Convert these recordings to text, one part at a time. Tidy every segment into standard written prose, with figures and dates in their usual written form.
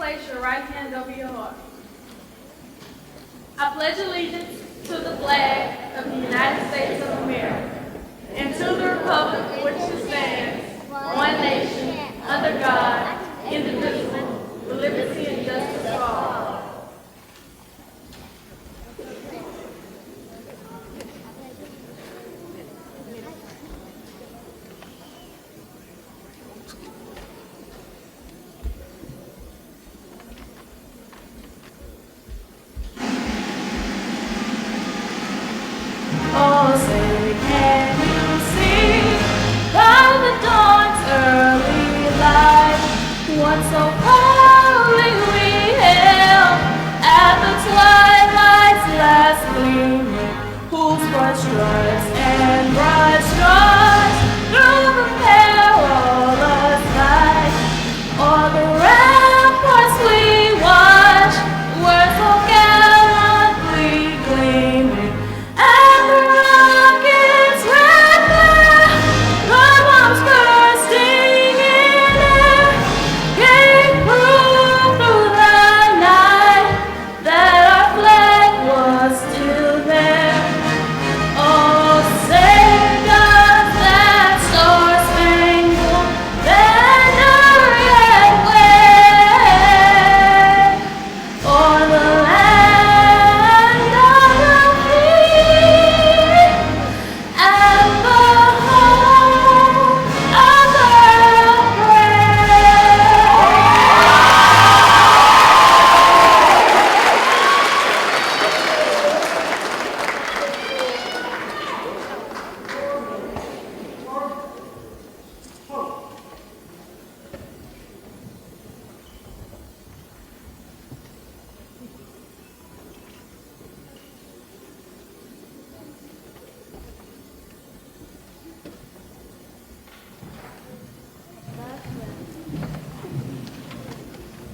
place your right hand over your heart. I pledge allegiance to the flag of the United States of America and to the republic for which it stands, one nation, under God, indivisible, with liberty and justice for all. Oh, say, can you see by the dawn's early light what so proudly we hailed at the twilight's last gleaming, whose bright stripes and bright strides through the perilous night, o'er the ramparts we watched were so gallantly gleaming. And the rockets' red glare, the bombs bursting in air, gave proof through the night that our flag was still there. Oh, say does that star-spangled banner yet wave o'er the land of the free and the home of the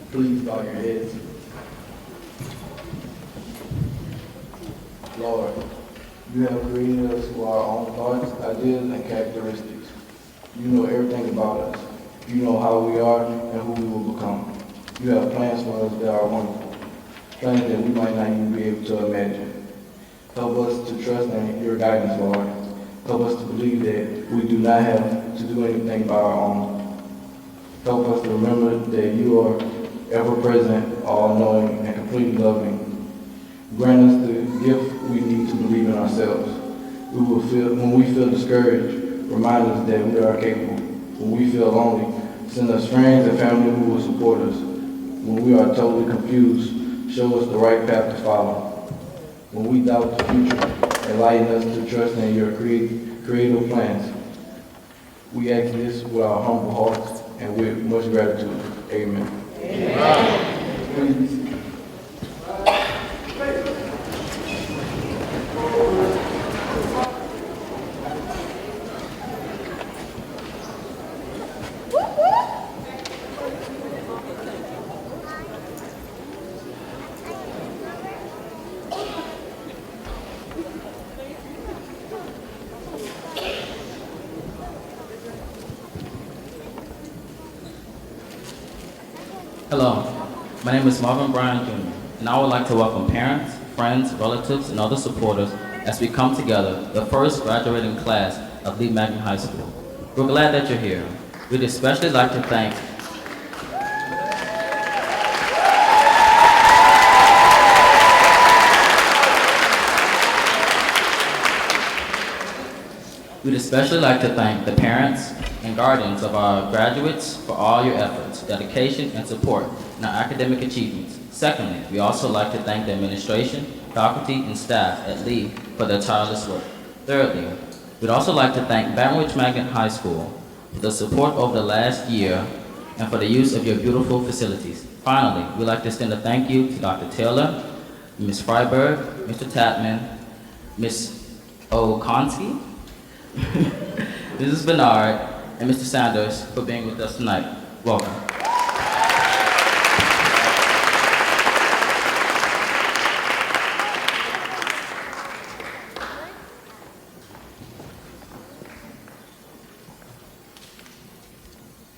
Please bow your heads. Lord, you have created us with our own thoughts, ideas, and characteristics. You know everything about us. You know how we are and who we will become. You have plans for us that are wonderful, plans that we might not even be able to imagine. Help us to trust in your guidance, Lord. Help us to believe that we do not have to do anything by our own. Help us to remember that you are ever-present, all-knowing, and completely loving. Grant us the gift we need to believe in ourselves. When we feel discouraged, remind us that we are capable. When we feel lonely, send us friends and family who will support us. When we are totally confused, show us the right path to follow. When we doubt the future, enlighten us to trust in your creative plans. We ask this with our humble hearts and with much gratitude. Amen. Please. Hello, my name is Marvin Bryan Jr., and I would like to welcome parents, friends, relatives, and other supporters as we come together, the first graduating class of Lee Magnet High School. We're glad that you're here. We'd especially like to thank the parents and guardians of our graduates for all your efforts, dedication, and support in our academic achievements. Secondly, we also like to thank the administration, faculty, and staff at Lee for their tireless work. Thirdly, we'd also like to thank Baton Rouge Magnet High School for the support over the last year and for the use of your beautiful facilities. Finally, we'd like to extend a thank you to Dr. Taylor, Ms. Freiberg, Mr. Tapman, Ms. Okonski, Mrs. Bernard, and Mr. Sanders for being with us tonight. Welcome.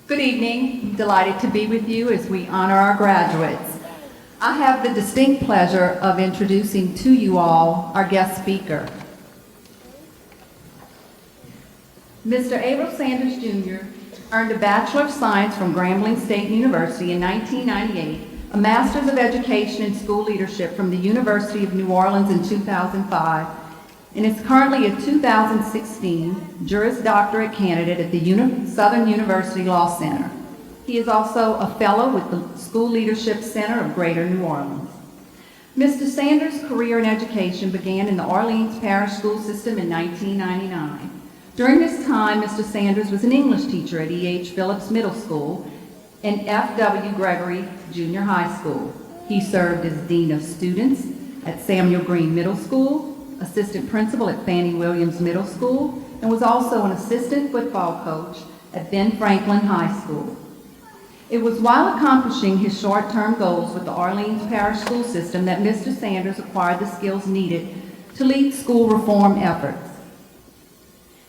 Good evening. I'm delighted to be with you as we honor our graduates. I have the distinct pleasure of introducing to you all our guest speaker. Mr. Abel Sanders Jr. earned a Bachelor of Science from Grambling State University in 1998, a Master's of Education in School Leadership from the University of New Orleans in 2005, and is currently a 2016 Juris Doctorate candidate at the Southern University Law Center. He is also a fellow with the School Leadership Center of Greater New Orleans. Mr. Sanders' career in education began in the Orleans Parish School System in 1999. During this time, Mr. Sanders was an English teacher at E.H. Phillips Middle School and F.W. Gregory Junior High School. He served as Dean of Students at Samuel Green Middle School, assistant principal at Fannie Williams Middle School, and was also an assistant football coach at Ben Franklin High School. It was while accomplishing his short-term goals with the Orleans Parish School System that Mr. Sanders acquired the skills needed to lead school reform efforts.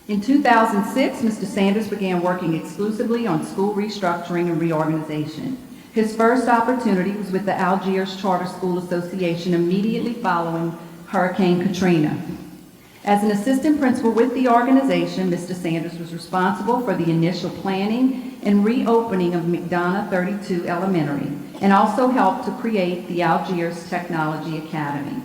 In 2006, Mr. Sanders began working exclusively on school restructuring and reorganization. His first opportunity was with the Algiers Charter School Association immediately following Hurricane Katrina. As an assistant principal with the organization, Mr. Sanders was responsible for the initial planning and reopening of McDonough 32 Elementary, and also helped to create the Algiers Technology Academy.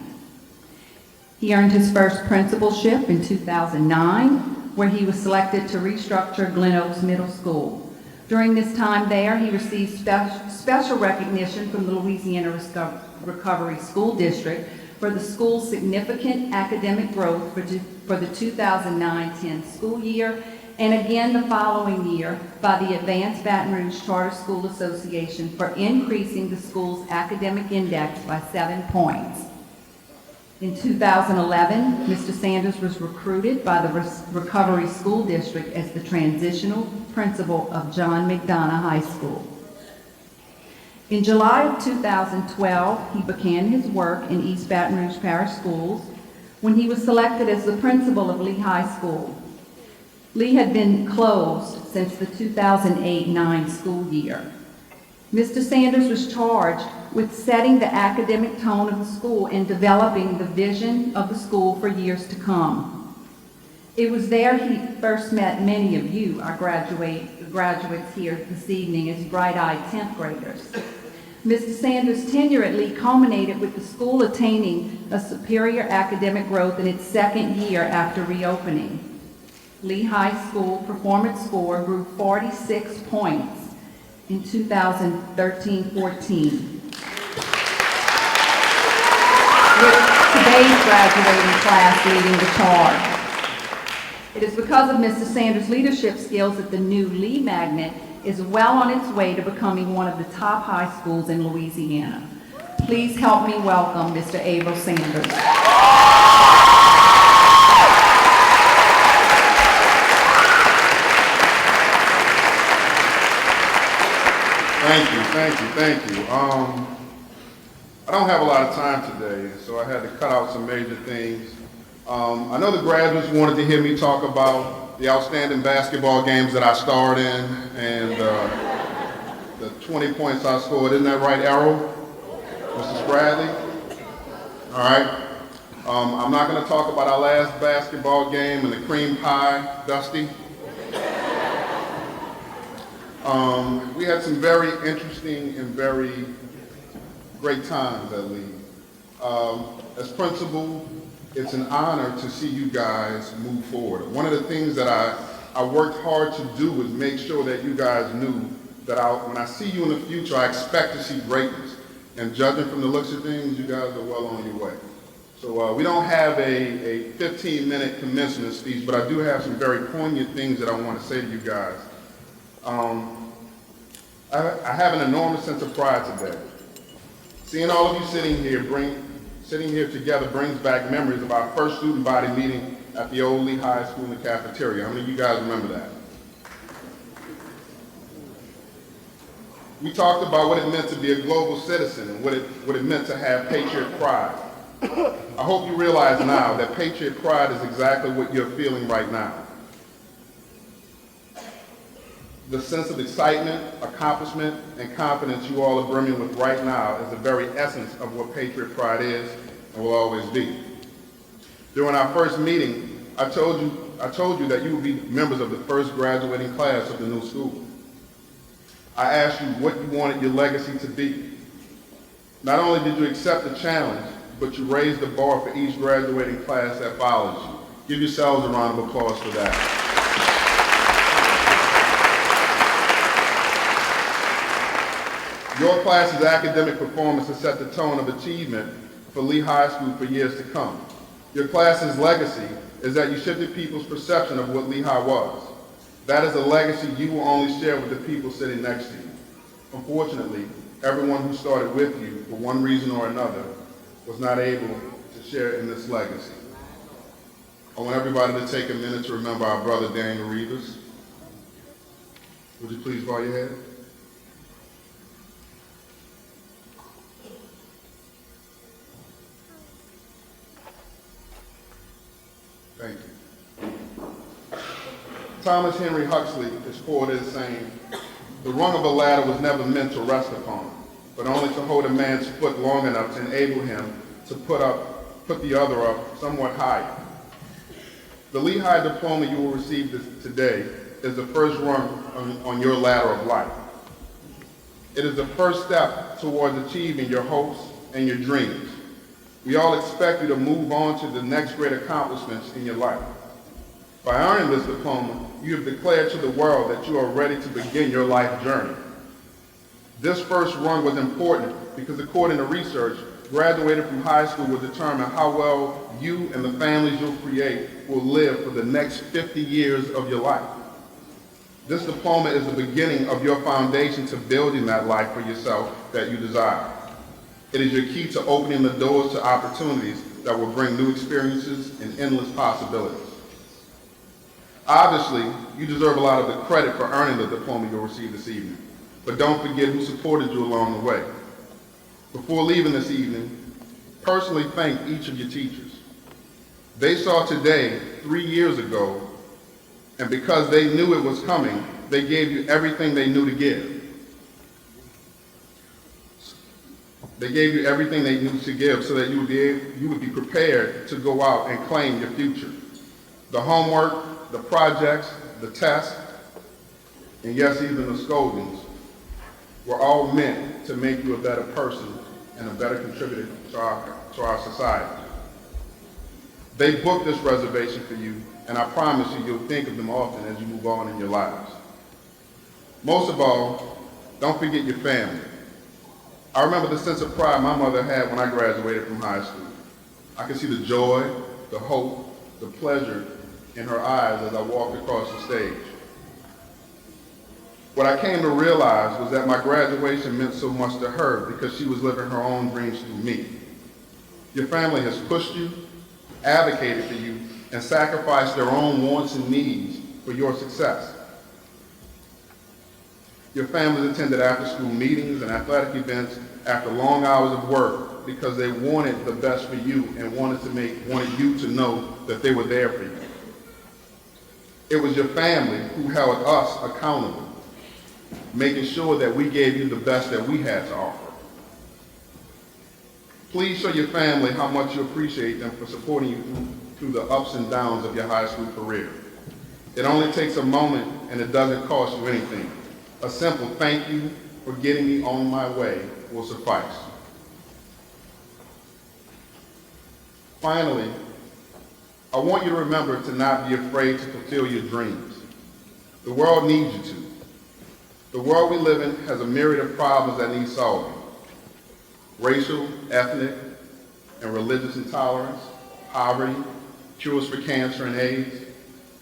He earned his first principalship in 2009, where he was selected to restructure Glen Oaks Middle School. During this time there, he received special recognition from the Louisiana Recovery School District for the school's significant academic growth for the 2009-10 school year, and again the following year by the Advanced Baton Rouge Charter School Association for increasing the school's academic index by 7 points. In 2011, Mr. Sanders was recruited by the Recovery School District as the transitional principal of John McDonough High School. In July of 2012, he began his work in East Baton Rouge Parish Schools when he was selected as the principal of Lee High School. Lee had been closed since the 2008-09 school year. Mr. Sanders was charged with setting the academic tone of the school and developing the vision of the school for years to come. It was there he first met many of you, our graduates here this evening, as bright-eyed 10th graders. Mr. Sanders' tenure at Lee culminated with the school attaining a superior academic growth in its second year after reopening. Lee High School performance score grew 46 points in 2013-14. With today's graduating class leading the charge. It is because of Mr. Sanders' leadership skills that the new Lee Magnet is well on its way to becoming one of the top high schools in Louisiana. Please help me welcome Mr. Abel Sanders. Thank you. I don't have a lot of time today, so I had to cut out some major things. I know the graduates wanted to hear me talk about the outstanding basketball games that I starred in and the 20 points I scored. Isn't that right, Errol? Mr. Bradley? All right. I'm not going to talk about our last basketball game and the cream pie, Dusty. We had some very interesting and very great times at Lee. As principal, it's an honor to see you guys move forward. One of the things that I worked hard to do was make sure that you guys knew that when I see you in the future, I expect to see greatness. And judging from the looks of things, you guys are well on your way. So we don't have a 15-minute commencement speech, but I do have some very poignant things that I want to say to you guys. I have an enormous sense of pride today. Seeing all of you sitting here together brings back memories of our first student body meeting at the old Lee High School in the cafeteria. How many of you guys remember that? We talked about what it meant to be a global citizen and what it meant to have patriot pride. I hope you realize now that patriot pride is exactly what you're feeling right now. The sense of excitement, accomplishment, and confidence you all are brimming with right now is the very essence of what Patriot Pride is and will always be. During our first meeting, I told you that you would be members of the first graduating class of the new school. I asked you what you wanted your legacy to be. Not only did you accept the challenge, but you raised the bar for each graduating class that follows you. Give yourselves a round of applause for that. Your class's academic performance has set the tone of achievement for Lee High School for years to come. Your class's legacy is that you shifted people's perception of what Lee High was. That is a legacy you will only share with the people sitting next to you. Unfortunately, everyone who started with you, for one reason or another, was not able to share in this legacy. I want everybody to take a minute to remember our brother Daniel Rivas. Would you please bow your head? Thank you. Thomas Henry Huxley is quoted as saying, "The rung of a ladder was never meant to rest upon, but only to hold a man's foot long enough to enable him to put the other up somewhat higher." The Lehigh Diploma you will receive today is the first rung on your ladder of life. It is the first step towards achieving your hopes and your dreams. We all expect you to move on to the next great accomplishments in your life. By earning this diploma, you have declared to the world that you are ready to begin your life journey. This first rung was important because according to research, graduating from high school will determine how well you and the families you'll create will live for the next 50 years of your life. This diploma is the beginning of your foundation to building that life for yourself that you desire. It is your key to opening the doors to opportunities that will bring new experiences and endless possibilities. Obviously, you deserve a lot of the credit for earning the diploma you'll receive this evening, but don't forget who supported you along the way. Before leaving this evening, personally thank each of your teachers. They saw today 3 years ago, and because they knew it was coming, they gave you everything they knew to give. They gave you everything they knew to give so that you would be prepared to go out and claim your future. The homework, the projects, the tests, and yes, even the scoldings were all meant to make you a better person and a better contributor to our society. They booked this reservation for you, and I promise you'll think of them often as you move on in your lives. Most of all, don't forget your family. I remember the sense of pride my mother had when I graduated from high school. I could see the joy, the hope, the pleasure in her eyes as I walked across the stage. What I came to realize was that my graduation meant so much to her because she was living her own dreams through me. Your family has pushed you, advocated for you, and sacrificed their own wants and needs for your success. Your families attended after-school meetings and athletic events after long hours of work because they wanted the best for you and wanted you to know that they were there for you. It was your family who held us accountable, making sure that we gave you the best that we had to offer. Please show your family how much you appreciate them for supporting you through the ups and downs of your high school career. It only takes a moment and it doesn't cost you anything. A simple thank you for getting me on my way will suffice. Finally, I want you to remember to not be afraid to fulfill your dreams. The world needs you to. The world we live in has a myriad of problems that need solving. Racial, ethnic, and religious intolerance, poverty, cures for cancer and AIDS,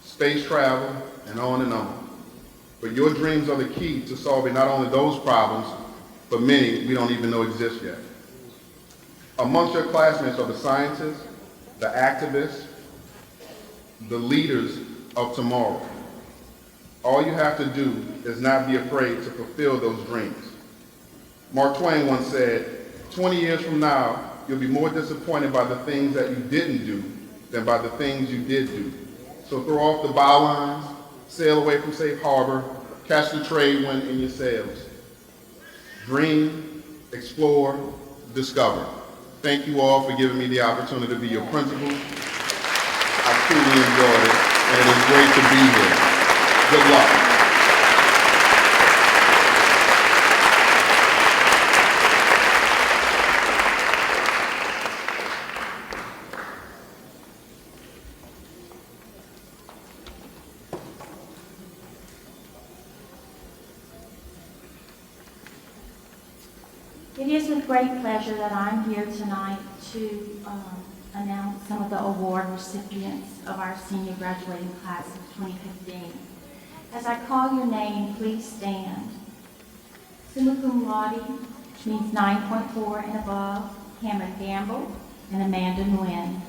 space travel, and on and on. But your dreams are the key to solving not only those problems, but many we don't even know exist yet. Amongst your classmates are the scientists, the activists, the leaders of tomorrow. All you have to do is not be afraid to fulfill those dreams. Mark Twain once said, 20 years from now, you'll be more disappointed by the things that you didn't do than by the things you did do. So throw off the bylines, sail away from safe harbor, catch the trade wind in your sails. Dream, explore, discover. Thank you all for giving me the opportunity to be your principal. I truly enjoyed it, and it is great to be here. Good luck. It is with great pleasure that I'm here tonight to announce some of the award recipients of our senior graduating class of 2015. As I call your name, please stand. Summa cum laude, which means 9.4 and above, Cameron Gamble and Amanda Nguyen.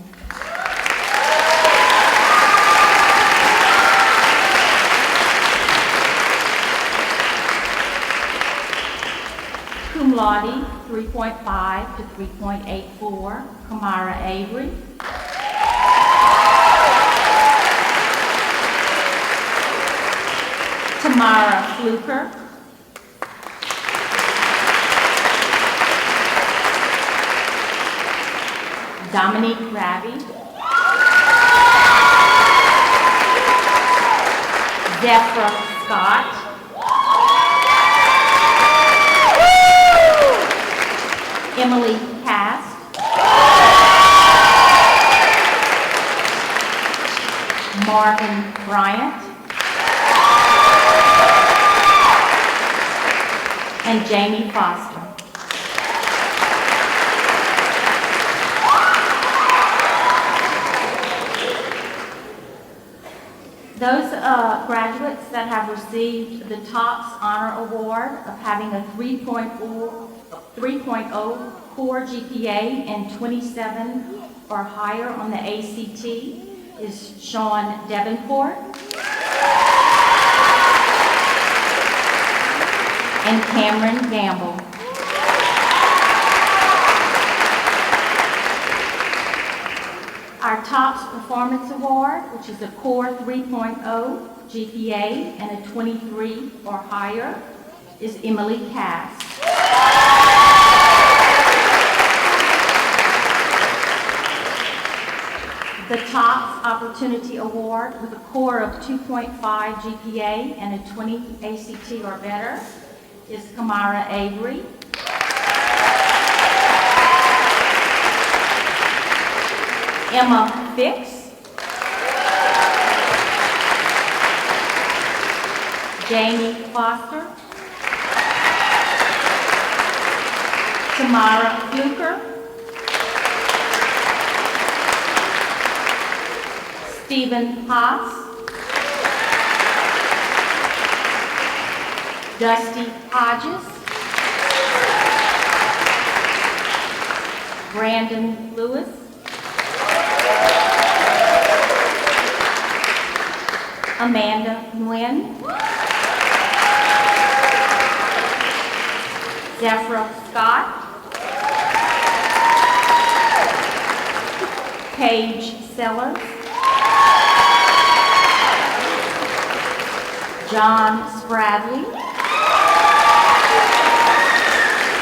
Cum laude, 3.5 to 3.84, Kamara Avery. Tamara Fluker. Dominique Raby. Deborah Scott. Emily Cast. Marvin Bryant. And Jamie Foster. Those graduates that have received the TOPS Honor Award of having a 3.0 core GPA and 27 or higher on the ACT is Sean Devenport and Cameron Gamble. Our TOPS Performance Award, which is a core 3.0 GPA and a 23 or higher, is Emily Cass. The TOPS Opportunity Award with a core of 2.5 GPA and a 20 ACT or better is Kamara Avery. Emma Fix. Jamie Foster. Tamara Fluker. Stephen Haas. Dusty Hodges. Brandon Lewis. Amanda Nguyen. Zephyra Scott. Paige Sellers. John Spradley.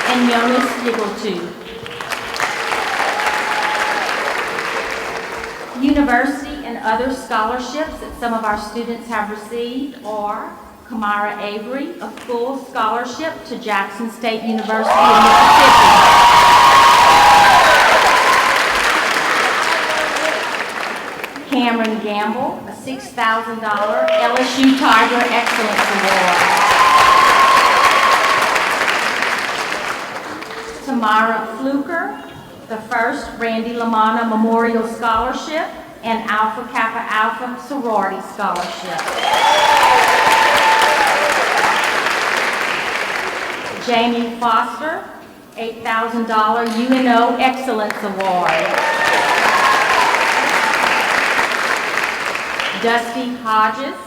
And Jonas Diggletu. University and other scholarships that some of our students have received are Kamara Avery, a full scholarship to Jackson State University in Mississippi. Cameron Gamble, a $6,000 LSU Tiger Excellence Award. Tamara Fluker, the first Randy Lamanna Memorial Scholarship and Alpha Kappa Alpha Sorority Scholarship. Jamie Foster, $8,000 UNO Excellence Award. Dusty Hodges,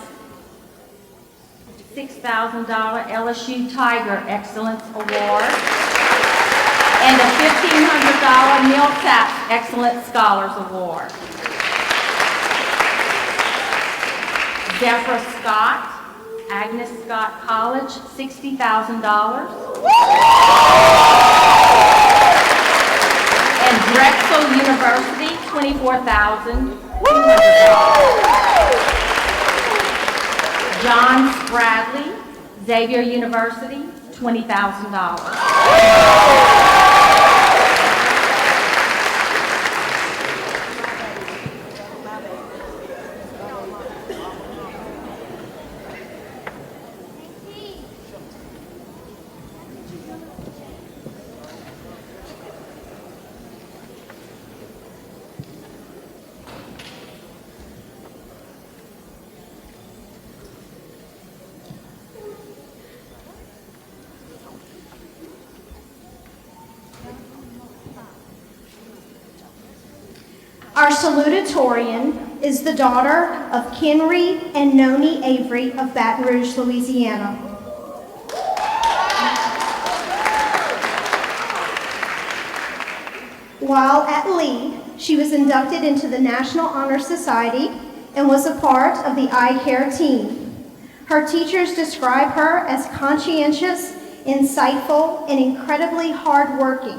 $6,000 LSU Tiger Excellence Award. And a $1,500 Millsap Excellent Scholars Award. Zephyra Scott, Agnes Scott College, $60,000. And Drexel University, $24,200. John Bradley, Xavier University, $20,000. Our salutatorian is the daughter of Kenry and Noni Avery of Baton Rouge, Louisiana. While at Lee, she was inducted into the National Honor Society and was a part of the eye care team. Her teachers describe her as conscientious, insightful, and incredibly hardworking.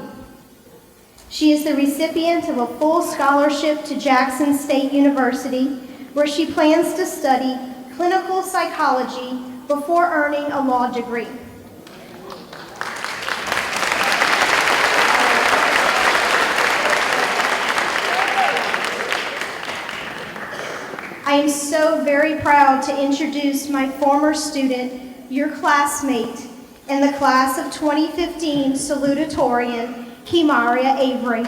She is the recipient of a full scholarship to Jackson State University, where she plans to study clinical psychology before earning a law degree. I am so very proud to introduce my former student, your classmate, in the class of 2015 salutatorian, Kimaria Avery.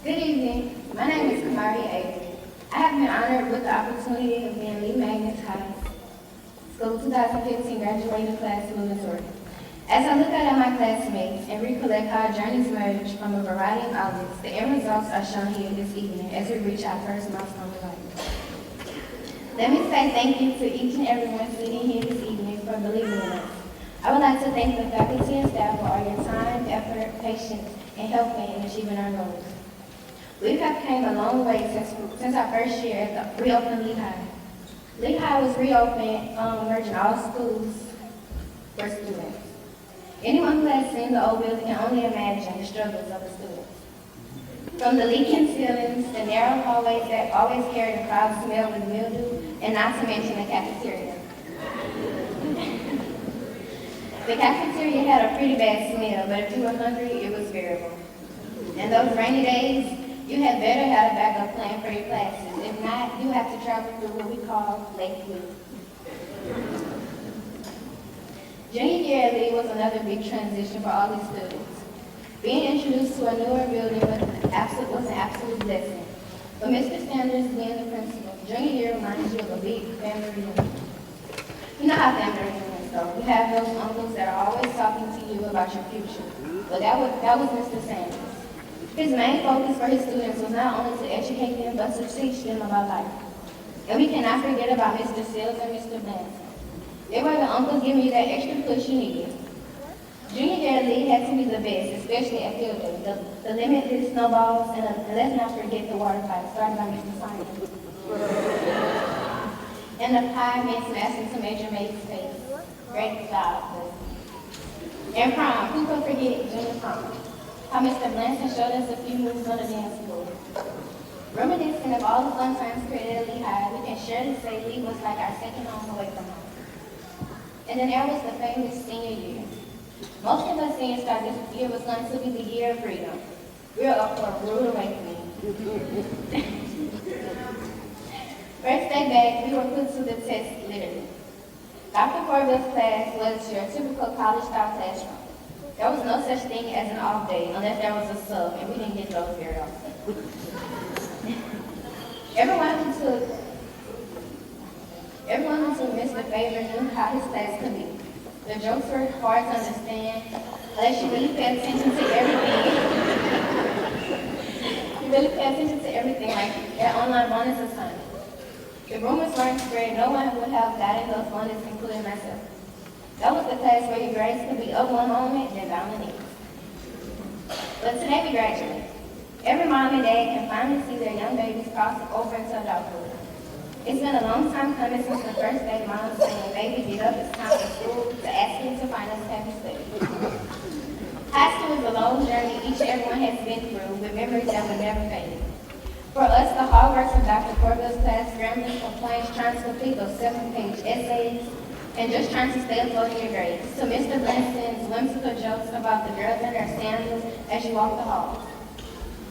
Good evening. My name is Kimaria Avery. I have been honored with the opportunity of being Lee Magnus High School 2015 graduating class salutatorian. As I look out at my classmates and recollect how our journeys merge from a variety of outlets, the end results are shown here this evening as we reach our first milestone in life. Let me say thank you to each and everyone sitting here this evening for believing in us. I would like to thank the faculty and staff for all your time, effort, patience, and help me in achieving our goals. We have came a long way since our first year at the reopened Lee High. Lee High was reopened, merging all schools for students. Anyone who has seen the old building can only imagine the struggles of the students. From the leaking ceilings, the narrow hallways that always carried a foul smell of mildew, and not to mention the cafeteria. The cafeteria had a pretty bad smell, but if you were hungry, it was bearable. In those rainy days, you had better have a backup plan for your classes. If not, you have to travel through what we call Lake Blue. Junior year at Lee was another big transition for all these students. Being introduced to a newer building was an absolute blessing. But Mr. Sanders, being the principal, junior year reminds you of a big family reunion. You know how family reunions go. You have those uncles that are always talking to you about your future. But that was Mr. Sanders. His main focus for his students was not only to educate them, but to teach them about life. And we cannot forget about Mr. Sills and Mr. Blanton. They were the uncles giving you that extra push you needed. Junior year at Lee had to be the best, especially at field day. The limited snowballs, and let's not forget the water fight, started by Mr. Simon. And the pie made smashing to Major May's face. Great job. And prom, who could forget junior prom? How Mr. Blanton showed us a few moves on the dance floor. Reminiscing of all the fun times created at Lee High, we can surely say Lee was like our second home away from home. And then there was the famous senior year. Most of us seniors thought this year was going to be the year of freedom. We were up for a rude awakening. First day back, we were put to the test, literally. Dr. Corville's class was your typical college-style classroom. There was no such thing as an off day unless there was a sub, and we didn't get those very often. Everyone who took Mr. Favor knew how his class could be. The jokes were hard to understand, unless you really pay attention to everything. You really pay attention to everything, like their online bonus assignment. The rumors weren't spread, no one would have gotten those bonus, including myself. That was the class where your grades could be up one moment, then down the next. But today we graduate. Every mom and dad can finally see their young babies cross over into adulthood. It's been a long time coming since the first day mom saying, "Baby, get up, it's time for school," to asking to find us happy study. High school is a long journey each and everyone has been through with memories that will never fade. For us, the hard work of Dr. Corbell's class, scrambling for planes, trying to complete those 7-page essays, and just trying to stay afloat in your grades. To Mr. Branston's whimsical jokes about the girls in their sandals as you walk the halls.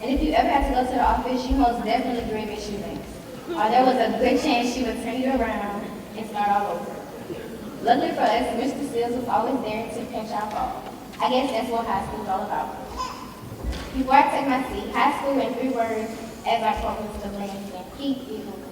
And if you ever had to go to the office, you most definitely agree with shoelace. Or there was a good chance she would turn you around and start all over. Luckily for us, Mr. Seals was always there to pinch our fall. I guess that's what high school is all about. Before I take my seat, high school in 3 words, as I quote Mr. Branston, keep it moving.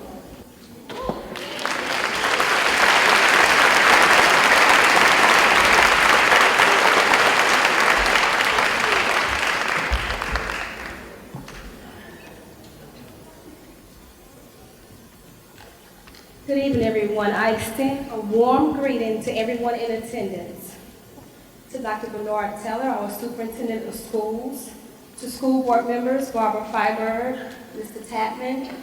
Good evening, everyone. I extend a warm greeting to everyone in attendance. To Dr. Bernard Teller, our Superintendent of Schools, to school board members, Barbara Freiberg, Mr. Tapman,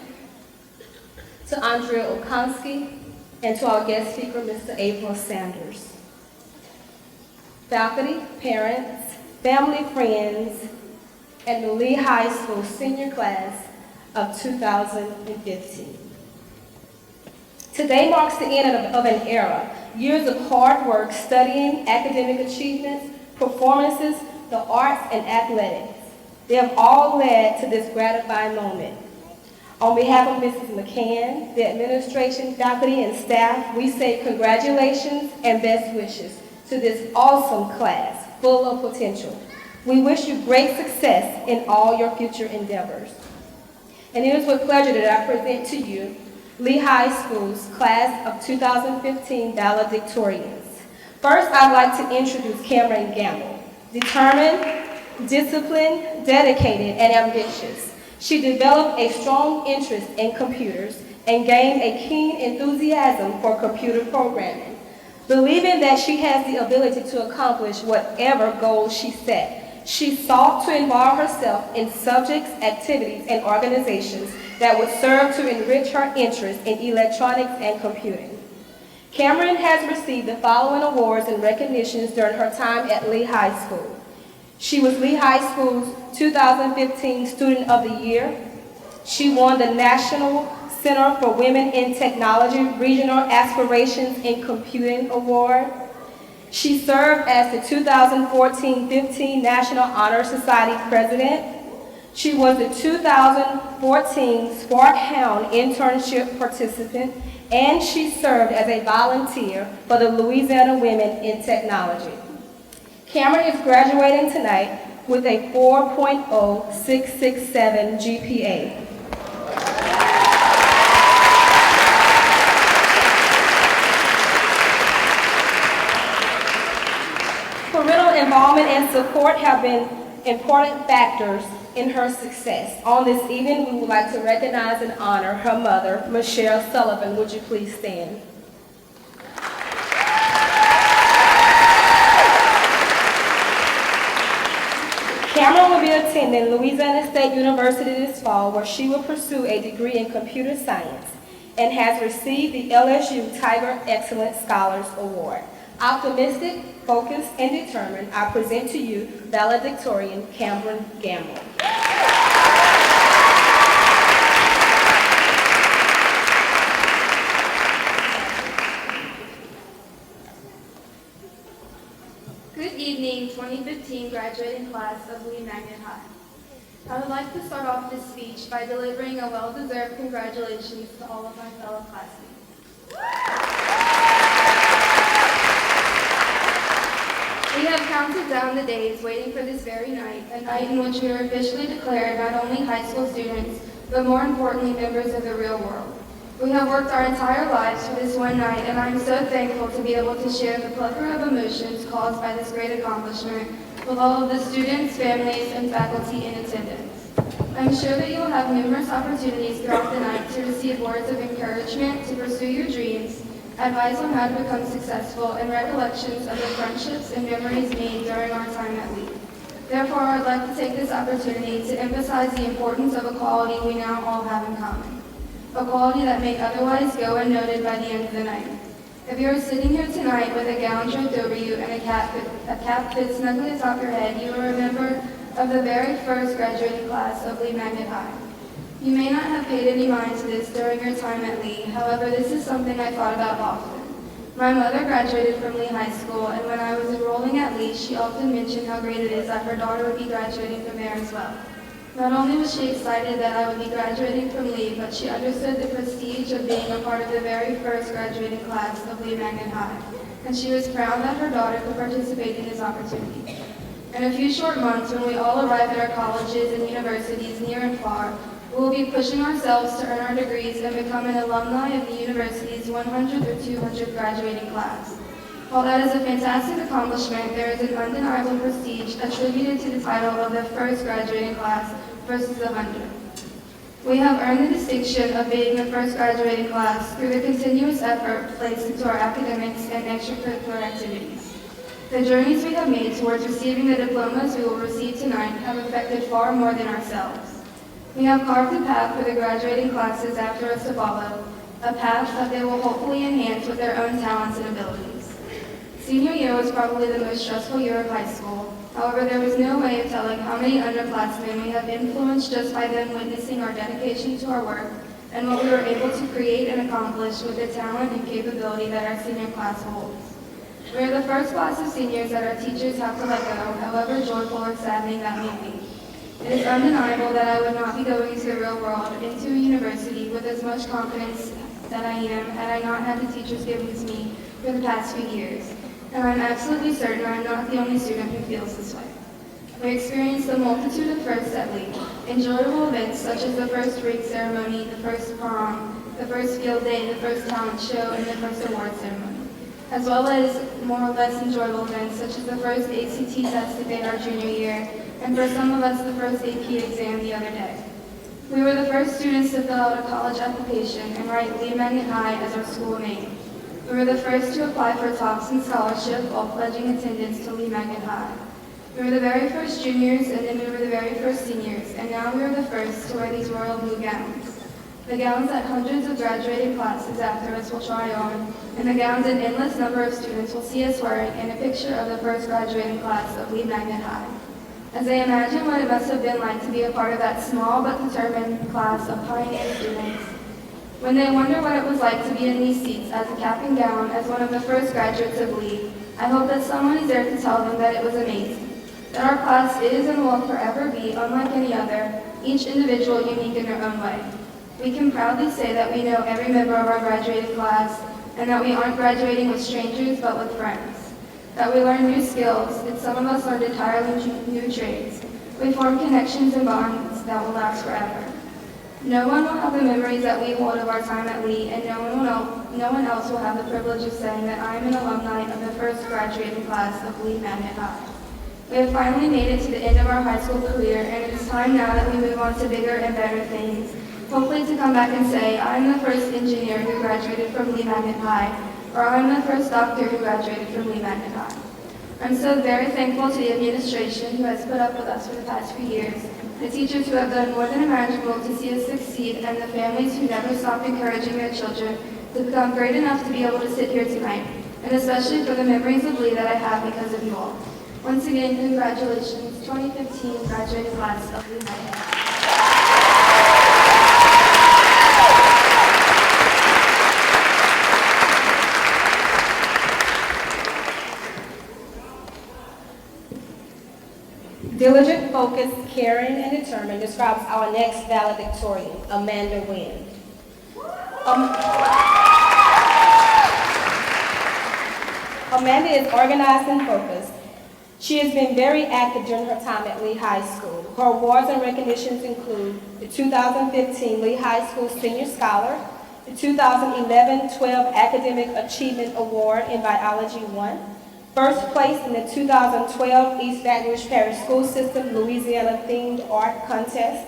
to Andrea Okonski, and to our guest speaker, Mr. April Sanders. Faculty, parents, family, friends, and the Lee High School senior class of 2015. Today marks the end of an era, years of hard work, studying, academic achievements, performances, the arts, and athletics. They have all led to this gratifying moment. On behalf of Mrs. McCann, the administration, faculty, and staff, we say congratulations and best wishes to this awesome class, full of potential. We wish you great success in all your future endeavors. And it is with pleasure that I present to you Lee High School's class of 2015 valedictorians. First, I'd like to introduce Cameron Gamble. Determined, disciplined, dedicated, and ambitious. She developed a strong interest in computers and gained a keen enthusiasm for computer programming. Believing that she has the ability to accomplish whatever goals she set, she sought to involve herself in subjects, activities, and organizations that would serve to enrich her interest in electronics and computing. Cameron has received the following awards and recognitions during her time at Lee High School. She was Lee High School's 2015 Student of the Year. She won the National Center for Women in Technology Regional Aspirations in Computing Award. She served as the 2014-15 National Honor Society President. She was the 2014 Spark Hound internship participant, and she served as a volunteer for the Louisiana Women in Technology. Cameron is graduating tonight with a 4.0667 GPA. Parental involvement and support have been important factors in her success. On this evening, we would like to recognize and honor her mother, Michelle Sullivan. Would you please stand? Cameron will be attending Louisiana State University this fall, where she will pursue a degree in computer science and has received the LSU Tiger Excellent Scholars Award. Optimistic, focused, and determined, I present to you valedictorian Cameron Gamble. Good evening, 2015 graduating class of Lee Magnet High. I would like to start off this speech by delivering a well-deserved congratulations to all of my fellow classmates. We have counted down the days waiting for this very night, a night in which we are officially declared not only high school students, but more importantly, members of the real world. We have worked our entire lives for this one night, and I'm so thankful to be able to share the plethora of emotions caused by this great accomplishment with all of the students, families, and faculty in attendance. I'm sure that you will have numerous opportunities throughout the night to receive words of encouragement to pursue your dreams, advice on how to become successful, and recollections of the friendships and memories made during our time at Lee. Therefore, I'd like to take this opportunity to emphasize the importance of a quality we now all have in common, a quality that may otherwise go unnoted by the end of the night. If you are sitting here tonight with a gown draped over you and a cap fit snugly atop your head, you are a member of the very first graduating class of Lee Magnet High. You may not have paid any mind to this during your time at Lee, however, this is something I thought about often. My mother graduated from Lee High School, and when I was enrolling at Lee, she often mentioned how great it is that her daughter would be graduating from there as well. Not only was she excited that I would be graduating from Lee, but she understood the prestige of being a part of the very first graduating class of Lee Magnet High, and she was proud that her daughter could participate in this opportunity. In a few short months, when we all arrive at our colleges and universities near and far, we will be pushing ourselves to earn our degrees and become an alumni of the university's 100th or 200th graduating class. While that is a fantastic accomplishment, there is an undeniable prestige attributed to the title of the first graduating class versus the 100th. We have earned the distinction of being the first graduating class through the continuous effort placed into our academics and extracurricular activities. The journeys we have made towards receiving the diplomas we will receive tonight have affected far more than ourselves. We have carved a path for the graduating classes after us to follow, a path that they will hopefully enhance with their own talents and abilities. Senior year was probably the most stressful year of high school. However, there was no way of telling how many underclassmen we have influenced just by them witnessing our dedication to our work and what we were able to create and accomplish with the talent and capability that our senior class holds. We are the first class of seniors that our teachers have to let go, however joyful or saddening that may be. It is undeniable that I would not be going into the real world, into a university, with as much confidence that I am had I not had the teachers given to me for the past few years. And I'm absolutely certain I'm not the only student who feels this way. We experienced a multitude of firsts at Lee. Enjoyable events such as the first ring ceremony, the first prom, the first field day, the first talent show, and the first award ceremony, as well as more or less enjoyable events such as the first ACT test debate our junior year, and for some of us, the first AP exam the other day. We were the first students to fill out a college application and write Lee Magnet High as our school name. We were the first to apply for Thompson Scholarship while pledging attendance to Lee Magnet High. We were the very first juniors, and then we were the very first seniors, and now we are the first to wear these royal blue gowns. The gowns that hundreds of graduating classes after us will try on, and the gowns an endless number of students will see us wearing in a picture of the first graduating class of Lee Magnet High. As I imagine what it must have been like to be a part of that small but determined class of pioneer students, when they wonder what it was like to be in these seats as a cap and gown as one of the first graduates of Lee, I hope that someone is there to tell them that it was amazing, that our class is and will forever be unlike any other, each individual unique in their own way. We can proudly say that we know every member of our graduating class, and that we aren't graduating with strangers but with friends. That we learn new skills, and some of us learned entirely new trades. We form connections and bonds that will last forever. No one will have the memories that we hold of our time at Lee, and no one else will have the privilege of saying that I am an alumni of the first graduating class of Lee Magnet High. We have finally made it to the end of our high school career, and it is time now that we move on to bigger and better things. Hopefully to come back and say, I'm the first engineer who graduated from Lee Magnet High, or I'm the first doctor who graduated from Lee Magnet High. I'm so very thankful to the administration who has put up with us for the past few years, the teachers who have done more than imaginable to see us succeed, and the families who never stopped encouraging their children to become great enough to be able to sit here tonight, and especially for the memories of Lee that I have because of you all. Once again, congratulations, 2015 graduating class of Lee Magnet High. Diligent, focused, caring, and determined describes our next valedictorian, Amanda Wynn. Amanda is organized and focused. She has been very active during her time at Lee High School. Her awards and recognitions include the 2015 Lee High School Senior Scholar, the 2011-12 Academic Achievement Award in Biology 1, first place in the 2012 East Baton Rouge Parish School System Louisiana Themed Art Contest,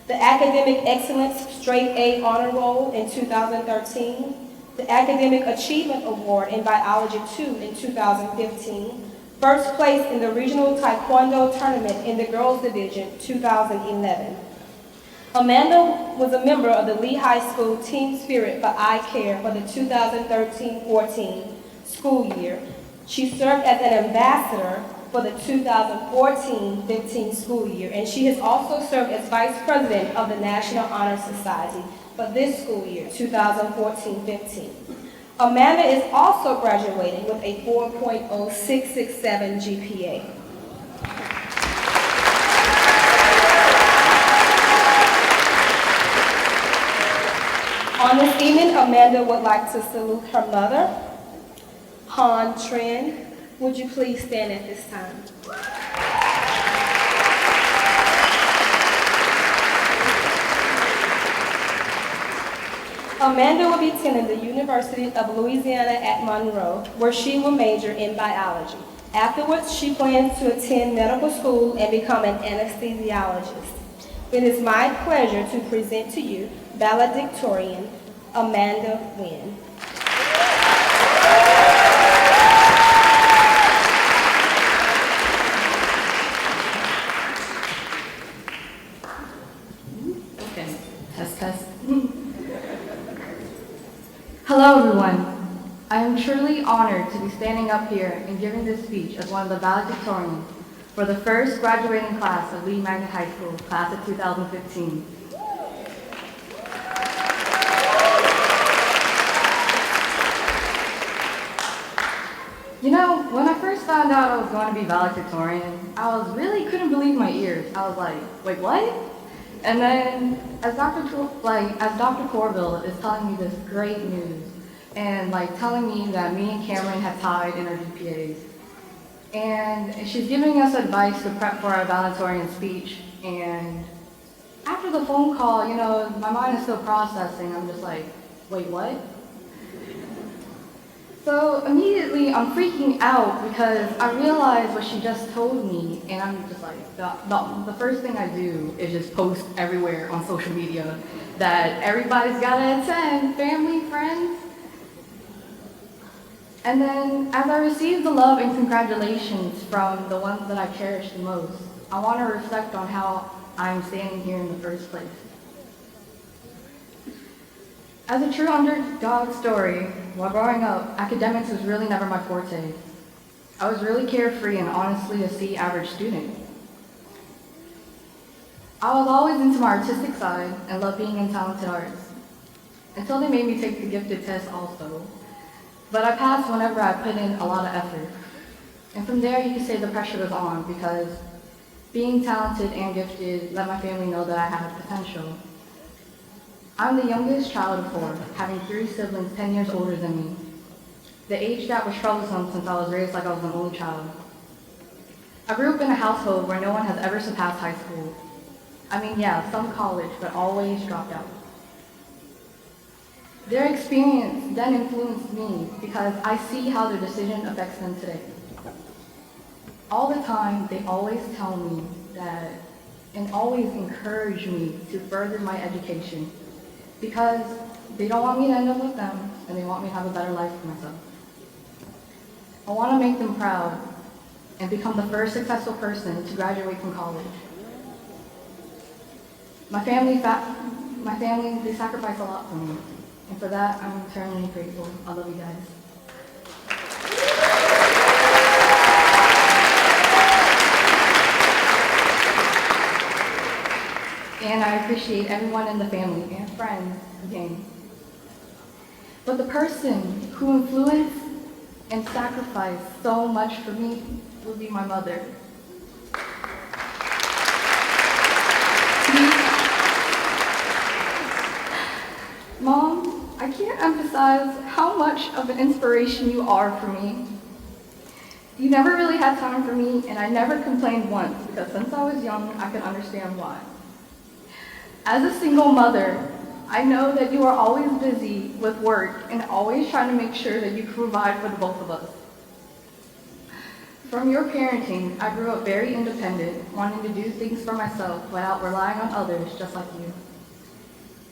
the Academic Excellence Straight A Honor Roll in 2013, the Academic Achievement Award in Biology 2 in 2015, first place in the Regional Taekwondo Tournament in the Girls Division 2011. Amanda was a member of the Lee High School Team Spirit for Eye Care for the 2013-14 school year. She served as an ambassador for the 2014-15 school year, and she has also served as Vice President of the National Honor Society for this school year, 2014-15. Amanda is also graduating with a 4.0667 GPA. On this evening, Amanda would like to salute her mother, Han Trin. Would you please stand at this time? Amanda will be attending the University of Louisiana at Monroe, where she will major in biology. Afterwards, she plans to attend medical school and become an anesthesiologist. It is my pleasure to present to you Valedictorian Amanda Wynn. Okay, test. Hello, everyone. I am truly honored to be standing up here and giving this speech as one of the valedictorians for the first graduating class of Lee Magnet High School, class of 2015. You know, when I first found out I was going to be valedictorian, I couldn't believe my ears. I was like, wait, what? And then as Dr. Corville is telling me this great news and telling me that me and Cameron have tied in our GPAs. And she's giving us advice to prep for our valedictorian speech. And after the phone call, my mind is still processing. I'm just like, wait, what? So immediately I'm freaking out because I realize what she just told me, and I'm just like, the first thing I do is just post everywhere on social media that everybody's gotta attend, family, friends. And then as I receive the love and congratulations from the ones that I cherish the most, I want to reflect on how I'm standing here in the first place. As a true underdog story, while growing up, academics was really never my forte. I was really carefree and honestly a C-average student. I was always into my artistic side and loved being in talented arts, until they made me take the gifted test also. But I passed whenever I put in a lot of effort. And from there, you could say the pressure was on because being talented and gifted let my family know that I had potential. I'm the youngest child of 4, having 3 siblings 10 years older than me. The age gap was troublesome since I was raised like I was an only child. I grew up in a household where no one has ever surpassed high school. I mean, yeah, some college, but always dropped out. Their experience then influenced me because I see how their decision affects them today. All the time, they always tell me that, and always encourage me to further my education because they don't want me to end up with them and they want me to have a better life for myself. I want to make them proud and become the first successful person to graduate from college. My family, they sacrifice a lot for me. And for that, I'm eternally grateful. I love you guys. And I appreciate everyone in the family and friends who came. But the person who influenced and sacrificed so much for me would be my mother. Mom, I can't emphasize how much of an inspiration you are for me. You never really had time for me, and I never complained once, because since I was young, I could understand why. As a single mother, I know that you are always busy with work and always trying to make sure that you can provide for the both of us. From your parenting, I grew up very independent, wanting to do things for myself without relying on others just like you.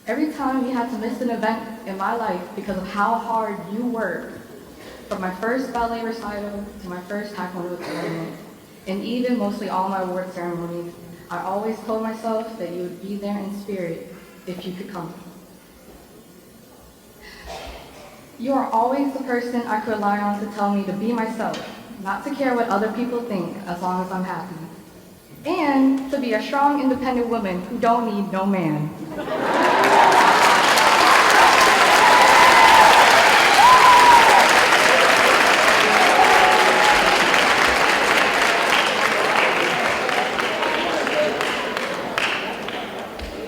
Every time you had to miss an event in my life because of how hard you worked, from my first ballet recital to my first taekwondo tournament, and even mostly all my award ceremonies, I always told myself that you would be there in spirit if you could come. You are always the person I could rely on to tell me to be myself, not to care what other people think as long as I'm happy, and to be a strong, independent woman who don't need no man.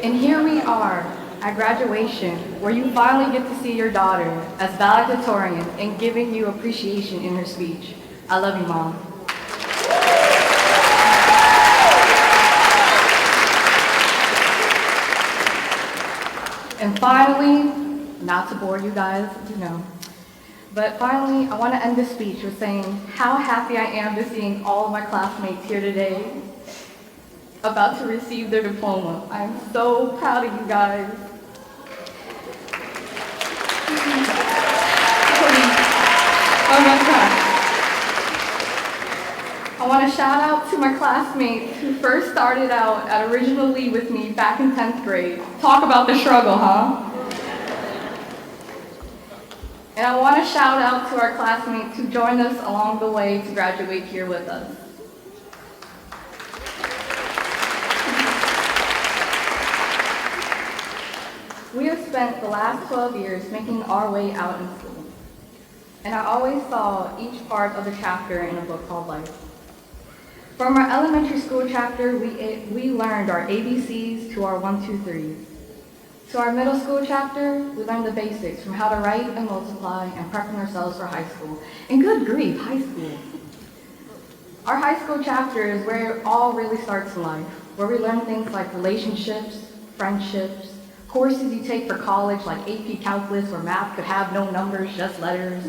And here we are at graduation, where you finally get to see your daughter as valedictorian and giving you appreciation in her speech. I love you, Mom. And finally, not to bore you guys, you know, but finally, I want to end this speech with saying how happy I am to seeing all of my classmates here today, about to receive their diploma. I am so proud of you guys. One more time. I want to shout out to my classmates who first started out at Original Lee with me back in 10th grade. Talk about the struggle, huh? And I want to shout out to our classmates who joined us along the way to graduate here with us. We have spent the last 12 years making our way out in school, and I always saw each part of the chapter in a book called Life. From our elementary school chapter, we learned our ABCs to our 1, 2, 3s. To our middle school chapter, we learned the basics from how to write and multiply and prepping ourselves for high school. And good grief, high school. Our high school chapter is where it all really starts in life, where we learn things like relationships, friendships, courses you take for college like AP Calculus where math could have no numbers, just letters.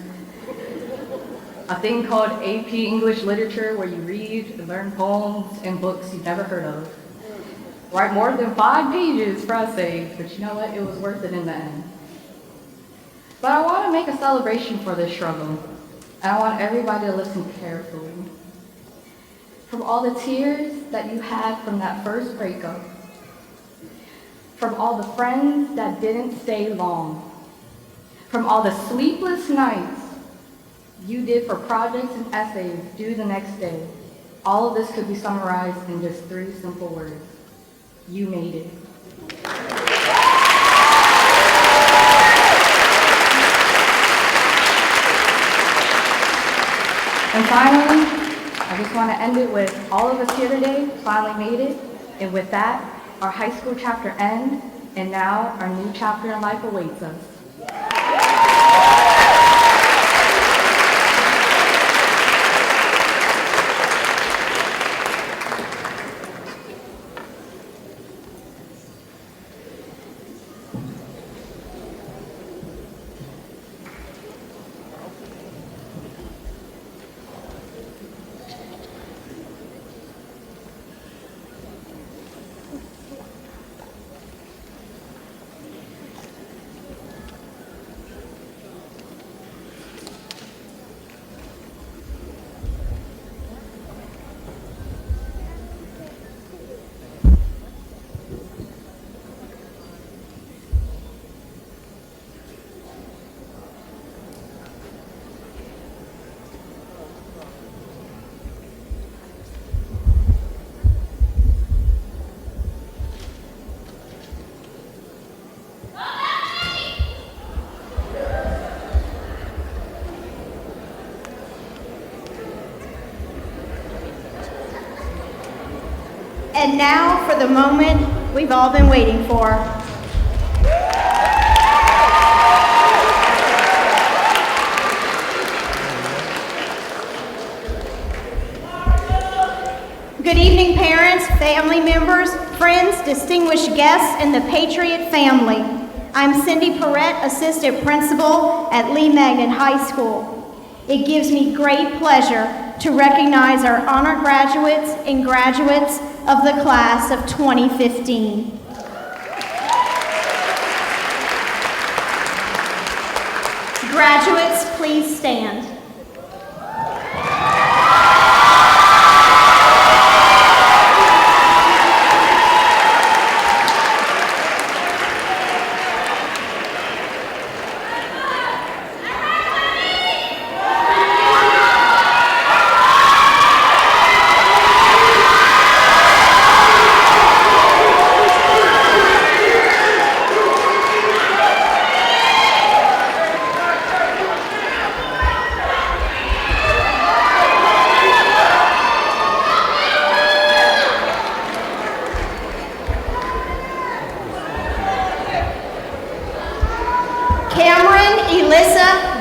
A thing called AP English Literature where you read and learn poems and books you've never heard of. Write more than 5 pages for essays, but you know what? It was worth it in the end. But I want to make a celebration for this struggle, and I want everybody to listen carefully. From all the tears that you had from that first breakup, from all the friends that didn't stay long, from all the sleepless nights you did for projects and essays due the next day, all of this could be summarized in just 3 simple words. You made it. And finally, I just want to end it with all of us here today finally made it, and with that, our high school chapter ends, and now our new chapter in life awaits us. And now for the moment we've all been waiting for. Good evening, parents, family members, friends, distinguished guests, and the Patriot family. I'm Cindy Perrette, Assistant Principal at Lee Magnet High School. It gives me great pleasure to recognize our honor graduates and graduates of the class of 2015. graduates please stand?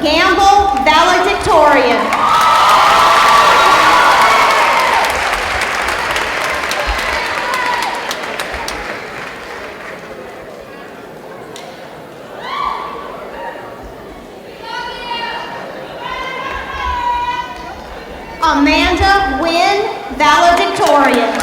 Gamble, Valedictorian. Amanda Wynn, Valedictorian.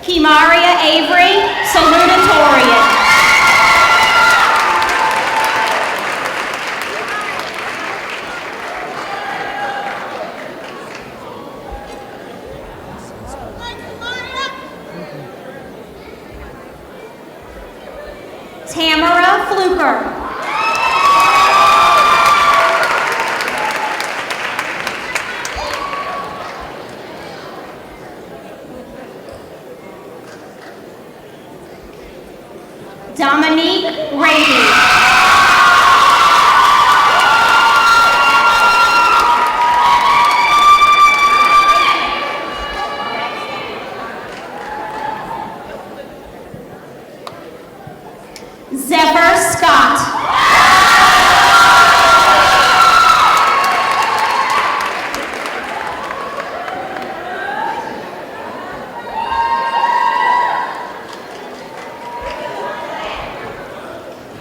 Kimaria Avery, Salutatorian. Tamara Fluker. Dominique Rady. Zephyr Scott.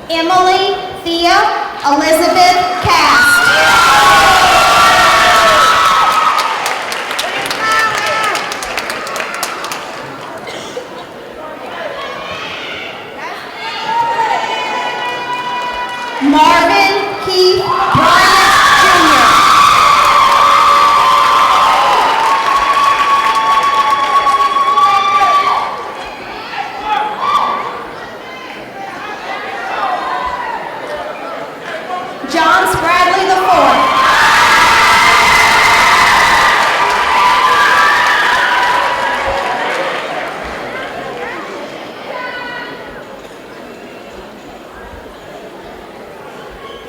Emily Thea Elizabeth Cast. Marvin Keith Bryant Jr. John Spradley IV.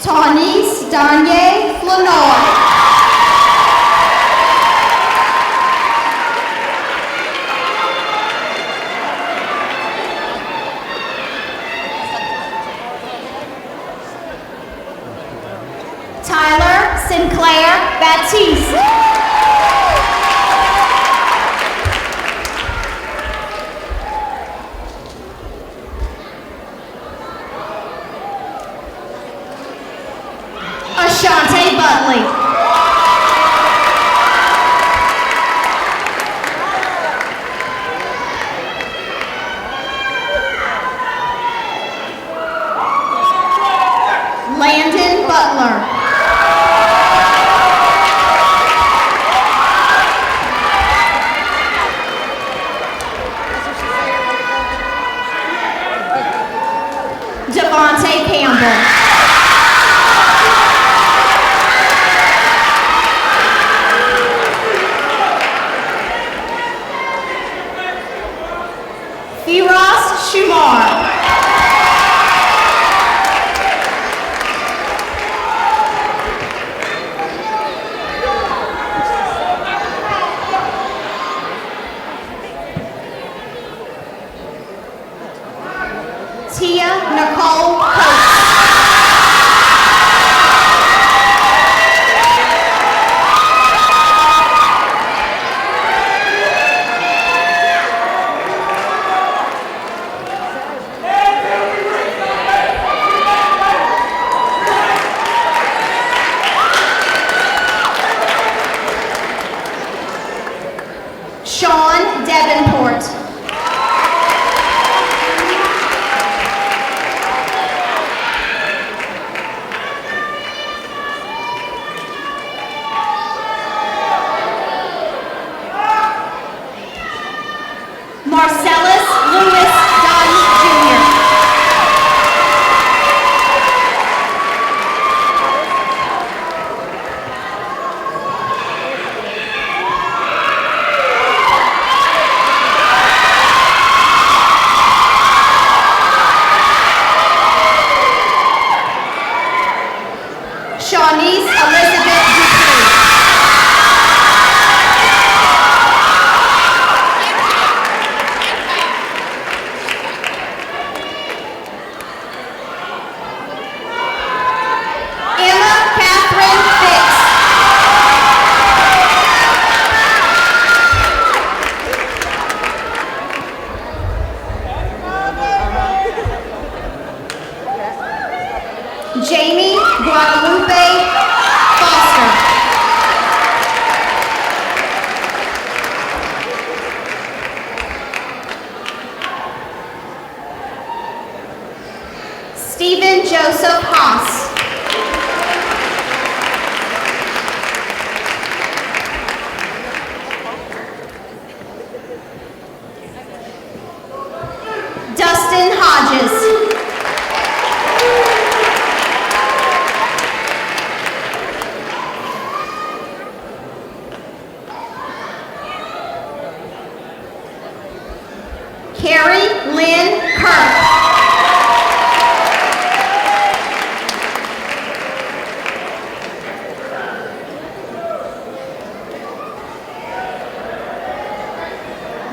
Tawnice Danye Flanoy. Tyler Sinclair Baptiste. Ashante Butley. Landon Butler. Devontae Campbell. Firas Shumar. Tia Nicole Coates. Marcellus Lewis Dunn Jr. Shawnice Elizabeth Dupree. Emma Catherine Fix. Jamie Guadalupe Foster. Stephen Joseph Haas. Dustin Hodges. Carrie Lynn Kirk.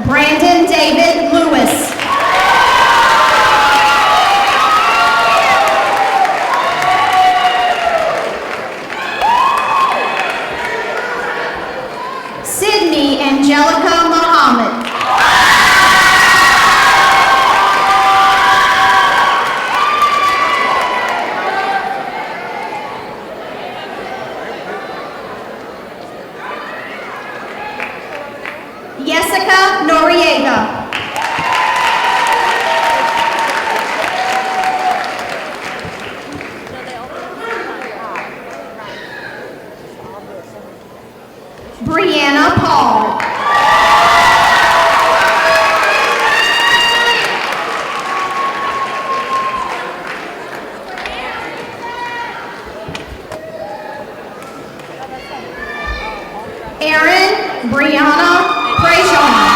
Brandon David Lewis. Sydney Angelica Muhammad. Jessica Noriega. Brianna Paul. Erin Brianna Prejean.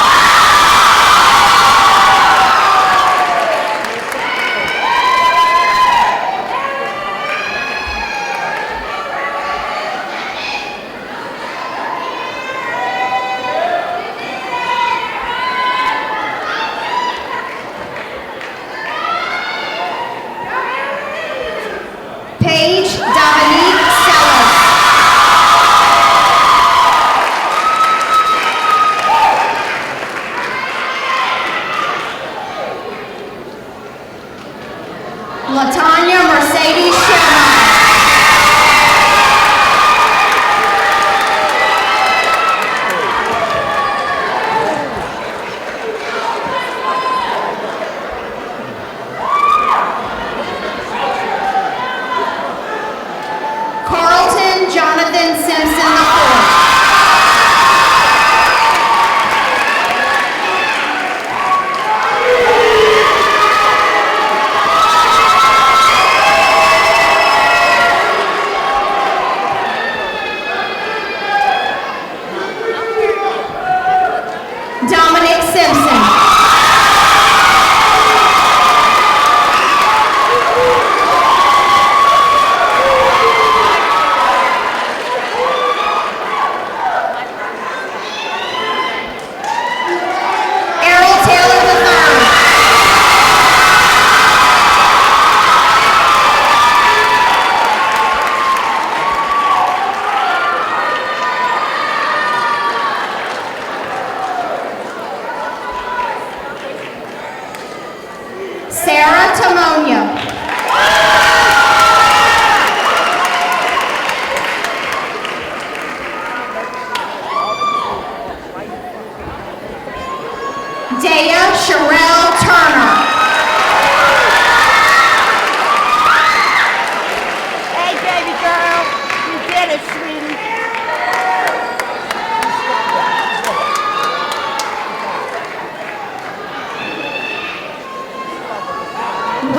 Paige Dominique Sellers. Latanya Mercedes Sherman. Carlton Jonathan Simpson IV.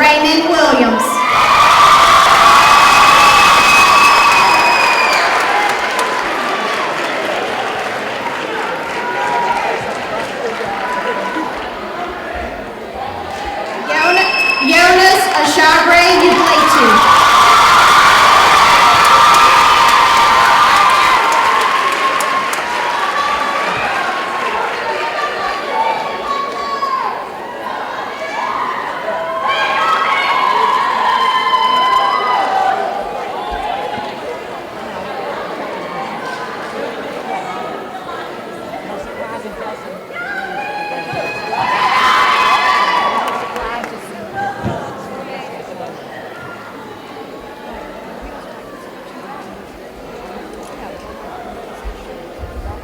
Raymond Williams. Jonas Ashabre Ublatu.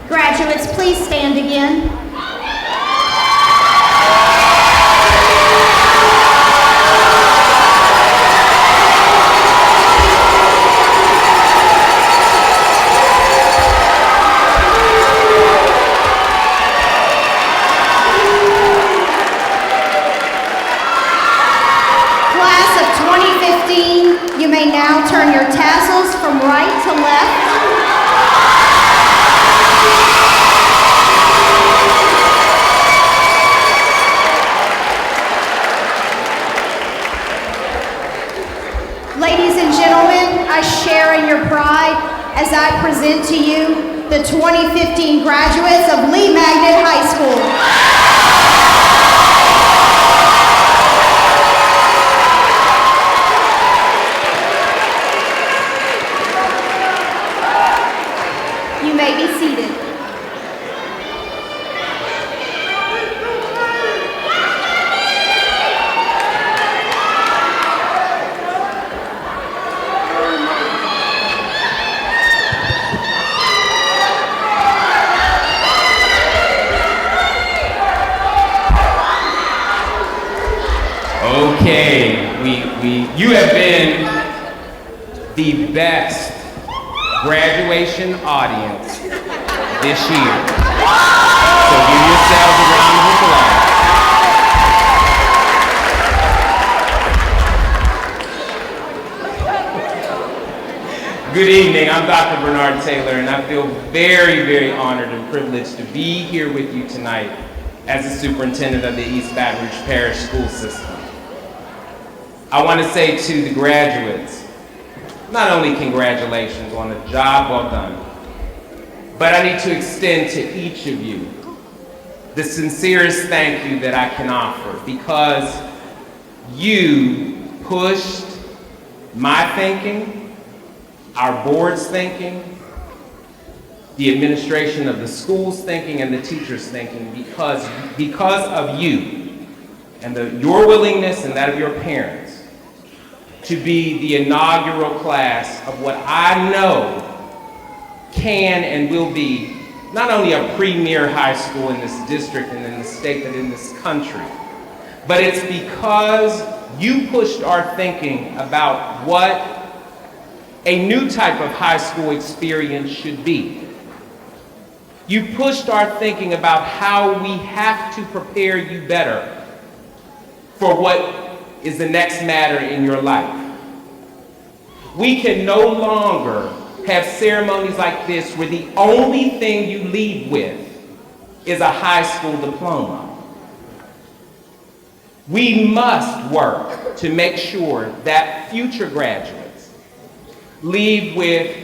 Graduates, please stand again. Class of 2015, you may now turn your tassels from right to left. Ladies and gentlemen, I share in your pride as I present to you the 2015 graduates of Lee Magnet High School. You may be seated. Okay, you have been the best graduation audience this year. So give yourselves a round of applause. Good evening, I'm Dr. Bernard Taylor, and I feel very, very honored and privileged to be here with you tonight as the superintendent of the East Baton Rouge Parish School System. I want to say to the graduates, not only congratulations on a job well done, but I need to extend to each of you the sincerest thank you that I can offer, because you pushed my thinking, our board's thinking, the administration of the school's thinking, and the teachers' thinking, because of you and your willingness and that of your parents to be the inaugural class of what I know can and will be not only a premier high school in this district and in the state, but in this country. But it's because you pushed our thinking about what a new type of high school experience should be. You pushed our thinking about how we have to prepare you better for what is the next matter in your life. We can no longer have ceremonies like this where the only thing you leave with is a high school diploma. We must work to make sure that future graduates leave with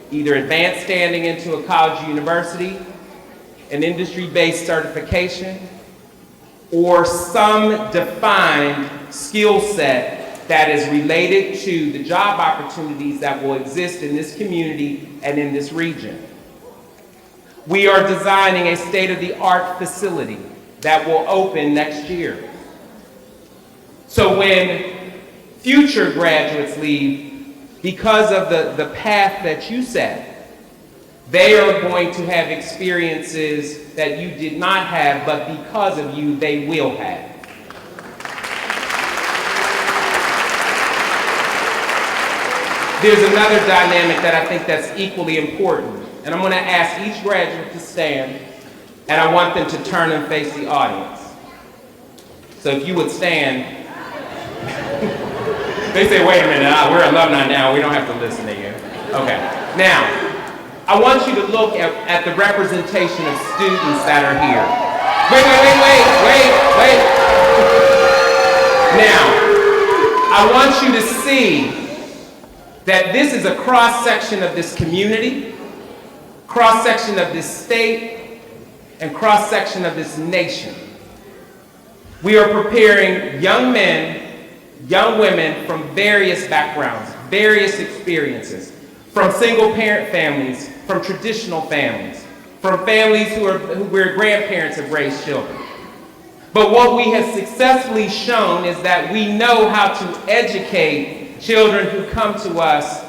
either advanced standing into a college or university, an industry-based certification, or some defined skill set that is related to the job opportunities that will exist in this community and in this region. We are designing a state-of-the-art facility that will open next year. So when future graduates leave, because of the path that you set, they are going to have experiences that you did not have, but because of you, they will have. There's another dynamic that I think that's equally important, and I'm going to ask each graduate to stand, and I want them to turn and face the audience. So if you would stand. They say, wait a minute, we're alumni now, we don't have to listen to you. Okay, now, I want you to look at the representation of students that are here. Wait. Now, I want you to see that this is a cross-section of this community, cross-section of this state, and cross-section of this nation. We are preparing young men, young women from various backgrounds, various experiences, from single-parent families, from traditional families, from families where grandparents have raised children. But what we have successfully shown is that we know how to educate children who come to us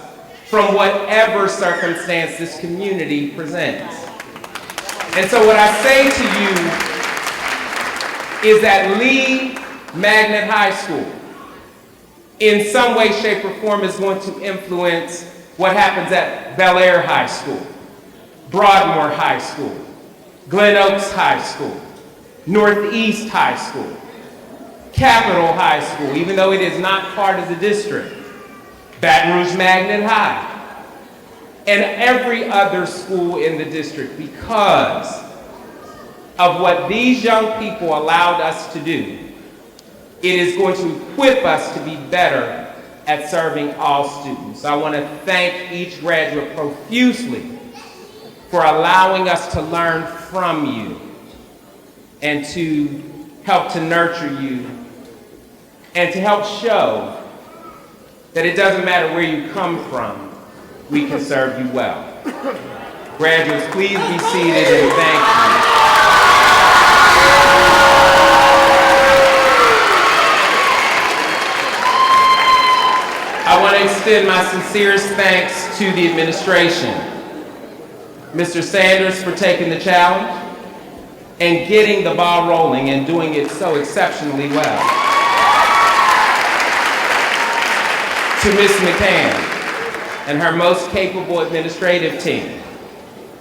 from whatever circumstance this community presents. And so what I say to you is that Lee Magnet High School, in some way, shape, or form, is going to influence what happens at Bel Air High School, Broadmoor High School, Glen Oaks High School, Northeast High School, Capitol High School, even though it is not part of the district, Baton Rouge Magnet High, and every other school in the district, because of what these young people allowed us to do. It is going to equip us to be better at serving all students. I want to thank each graduate profusely for allowing us to learn from you and to help to nurture you and to help show that it doesn't matter where you come from, we can serve you well. Graduates, please be seated and thank you. I want to extend my sincerest thanks to the administration, Mr. Sanders, for taking the challenge and getting the ball rolling and doing it so exceptionally well. To Ms. McCann and her most capable administrative team.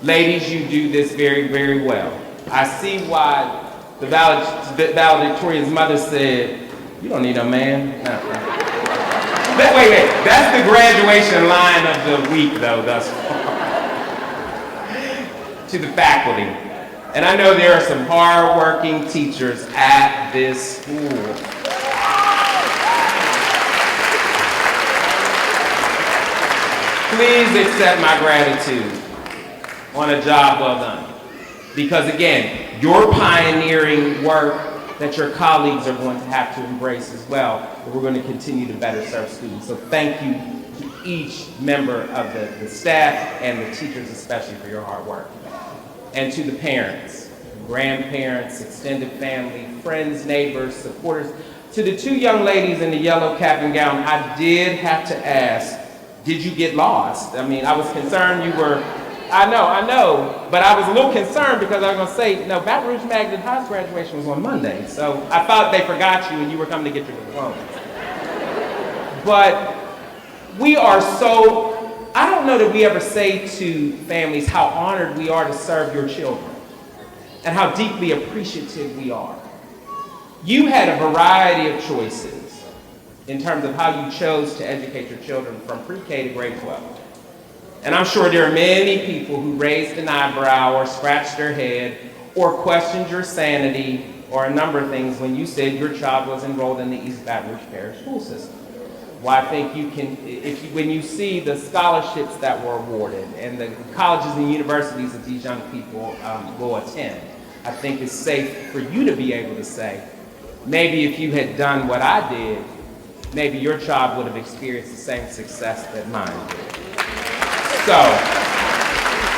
Ladies, you do this very, very well. I see why the valedictorian's mother said, you don't need a man. No. Wait, that's the graduation line of the week, though, thus far. To the faculty. And I know there are some hard-working teachers at this school. Please accept my gratitude on a job well done. Because again, your pioneering work that your colleagues are going to have to embrace as well, but we're going to continue to better serve students. So thank you to each member of the staff and the teachers especially for your hard work. And to the parents, grandparents, extended family, friends, neighbors, supporters, to the two young ladies in the yellow cap and gown, I did have to ask, did you get lost? I mean, I was concerned you were, I know, but I was a little concerned because I was going to say, no, Baton Rouge Magnet High's graduation was on Monday, so I thought they forgot you and you were coming to get your diploma. But we are so, I don't know that we ever say to families how honored we are to serve your children and how deeply appreciative we are. You had a variety of choices in terms of how you chose to educate your children from pre-K to grade 12. And I'm sure there are many people who raised an eyebrow or scratched their head or questioned your sanity or a number of things when you said your child was enrolled in the East Baton Rouge Parish School System. Well, I think you can, when you see the scholarships that were awarded and the colleges and universities that these young people will attend, I think it's safe for you to be able to say, maybe if you had done what I did, maybe your child would have experienced the same success that mine did. So,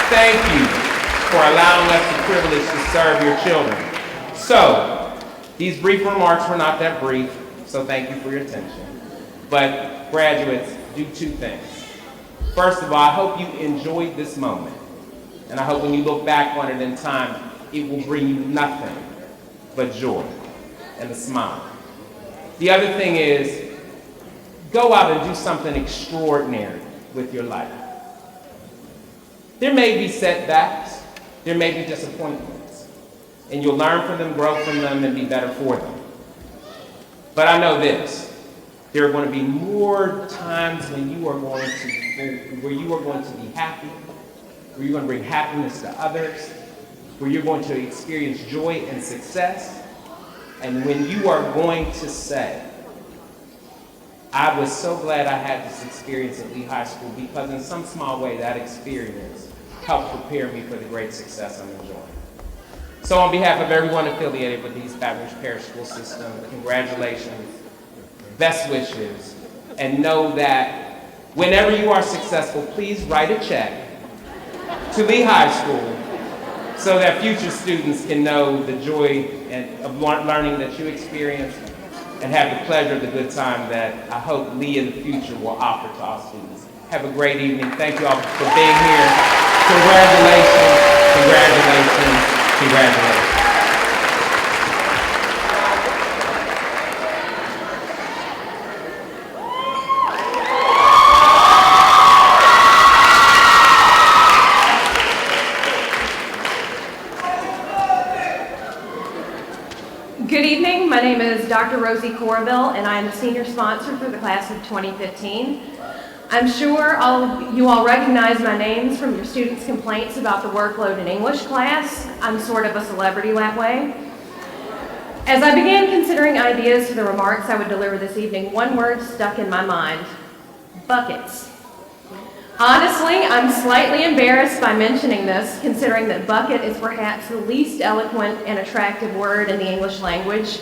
thank you for allowing us the privilege to serve your children. So, these brief remarks were not that brief, so thank you for your attention. But graduates, do two things. First of all, I hope you enjoyed this moment. And I hope when you look back on it in time, it will bring you nothing but joy and a smile. The other thing is, go out and do something extraordinary with your life. There may be setbacks, there may be disappointments, and you'll learn from them, grow from them, and be better for them. But I know this, There are going to be more times when you are going to be happy, where you're going to bring happiness to others, where you're going to experience joy and success, and when you are going to say, I was so glad I had this experience at Lee High School, because in some small way that experience helped prepare me for the great success I'm enjoying. So on behalf of everyone affiliated with the East Baton Rouge Parish School System, congratulations, best wishes, and know that whenever you are successful, please write a check to Lee High School so that future students can know the joy of learning that you experienced and have the pleasure of the good time that I hope Lee in the future will offer to all students. Have a great evening. Thank you all for being here. Congratulations, congratulations, congratulations. Good evening, my name is Dr. Rosie Corville, and I am the senior sponsor for the class of 2015. I'm sure you all recognize my names from your students' complaints about the workload in English class. I'm sort of a celebrity that way. As I began considering ideas for the remarks I would deliver this evening, one word stuck in my mind: buckets. Honestly, I'm slightly embarrassed by mentioning this, considering that bucket is perhaps the least eloquent and attractive word in the English language.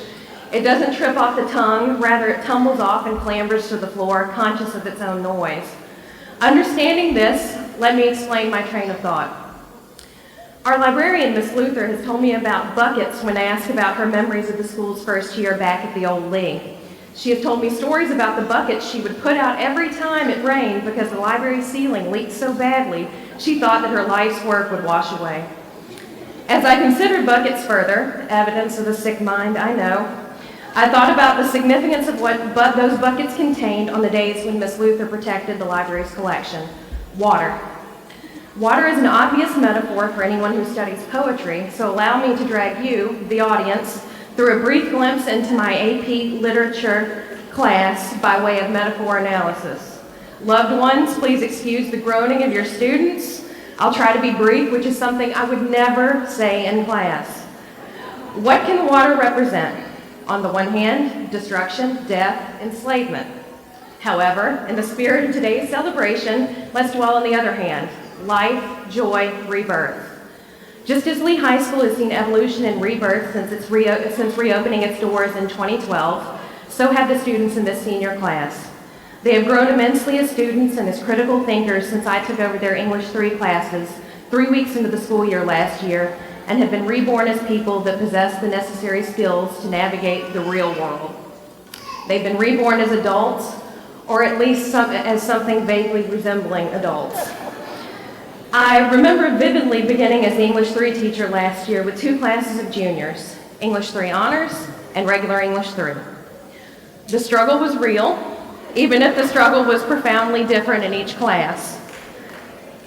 It doesn't trip off the tongue, rather it tumbles off and clambers to the floor, conscious of its own noise. Understanding this, let me explain my train of thought. Our librarian, Miss Luther, has told me about buckets when asked about her memories of the school's first year back at the old Lee. She has told me stories about the buckets she would put out every time it rained because the library ceiling leaked so badly she thought that her life's work would wash away. As I considered buckets further, evidence of a sick mind, I know, I thought about the significance of what those buckets contained on the days when Miss Luther protected the library's collection: water. Water is an obvious metaphor for anyone who studies poetry, so allow me to drag you, the audience, through a brief glimpse into my AP Literature class by way of metaphor analysis. Loved ones, please excuse the groaning of your students. I'll try to be brief, which is something I would never say in class. What can water represent? On the one hand, destruction, death, enslavement. However, in the spirit of today's celebration, let's dwell on the other hand: life, joy, rebirth. Just as Lee High School has seen evolution and rebirth since reopening its doors in 2012, so have the students in this senior class. They have grown immensely as students and as critical thinkers since I took over their English 3 classes 3 weeks into the school year last year, and have been reborn as people that possess the necessary skills to navigate the real world. They've been reborn as adults, or at least as something vaguely resembling adults. I remember vividly beginning as the English 3 teacher last year with 2 classes of juniors, English 3 Honors and regular English 3. The struggle was real, even if the struggle was profoundly different in each class.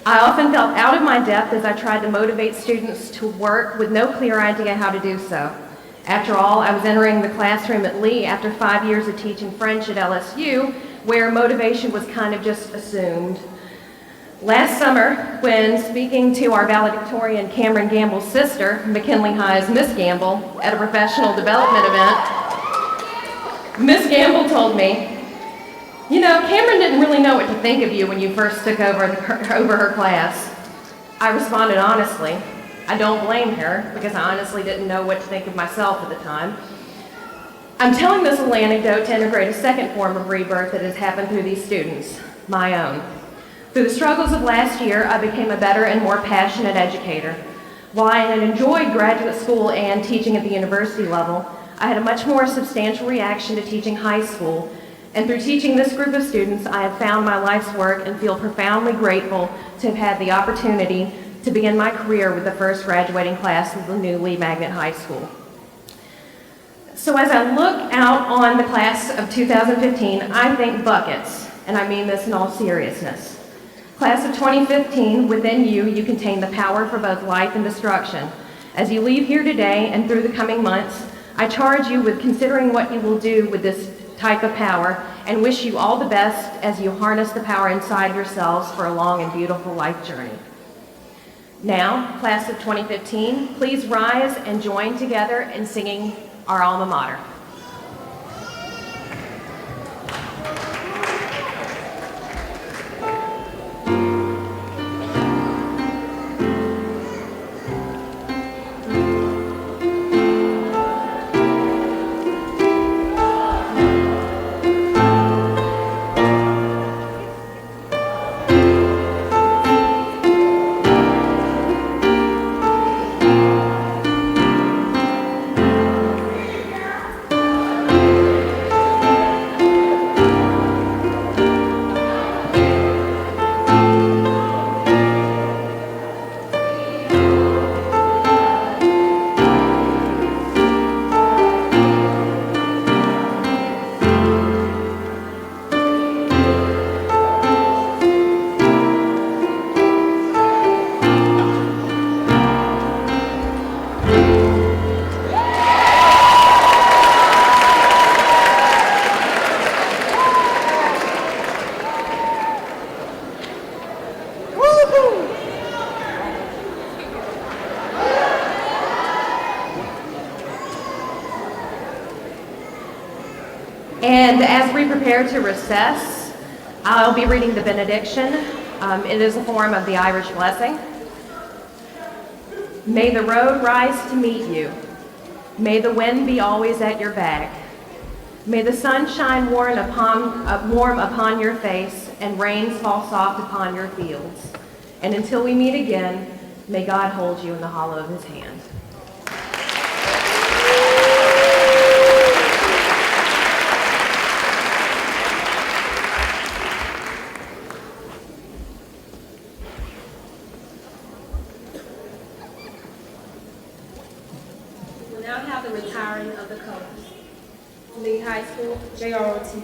I often felt out of my depth as I tried to motivate students to work with no clear idea how to do so. After all, I was entering the classroom at Lee after 5 years of teaching French at LSU, where motivation was kind of just assumed. Last summer, when speaking to our valedictorian Cameron Gamble's sister, McKinley High's Miss Gamble, at a professional development event, Miss Gamble told me, "You know, Cameron didn't really know what to think of you when you first took over her class." I responded honestly. I don't blame her, because I honestly didn't know what to think of myself at the time. I'm telling this little anecdote to integrate a second form of rebirth that has happened through these students, my own. Through the struggles of last year, I became a better and more passionate educator. While I had enjoyed graduate school and teaching at the university level, I had a much more substantial reaction to teaching high school. And through teaching this group of students, I have found my life's work and feel profoundly grateful to have had the opportunity to begin my career with the first graduating class of the new Lee Magnet High School. So as I look out on the class of 2015, I think buckets, and I mean this in all seriousness. Class of 2015, within you contain the power for both life and destruction. As you leave here today and through the coming months, I charge you with considering what you will do with this type of power and wish you all the best as you harness the power inside yourselves for a long and beautiful life journey. Now, class of 2015, please rise and join together in singing our alma mater. And as we prepare to recess, I'll be reading the benediction. It is a form of the Irish blessing. May the road rise to meet you. May the wind be always at your back. May the sun shine warm upon your face and rains fall soft upon your fields. And until we meet again, may God hold you in the hollow of his hand. We'll now have the retiring of the colors. Lee High School, JROTC.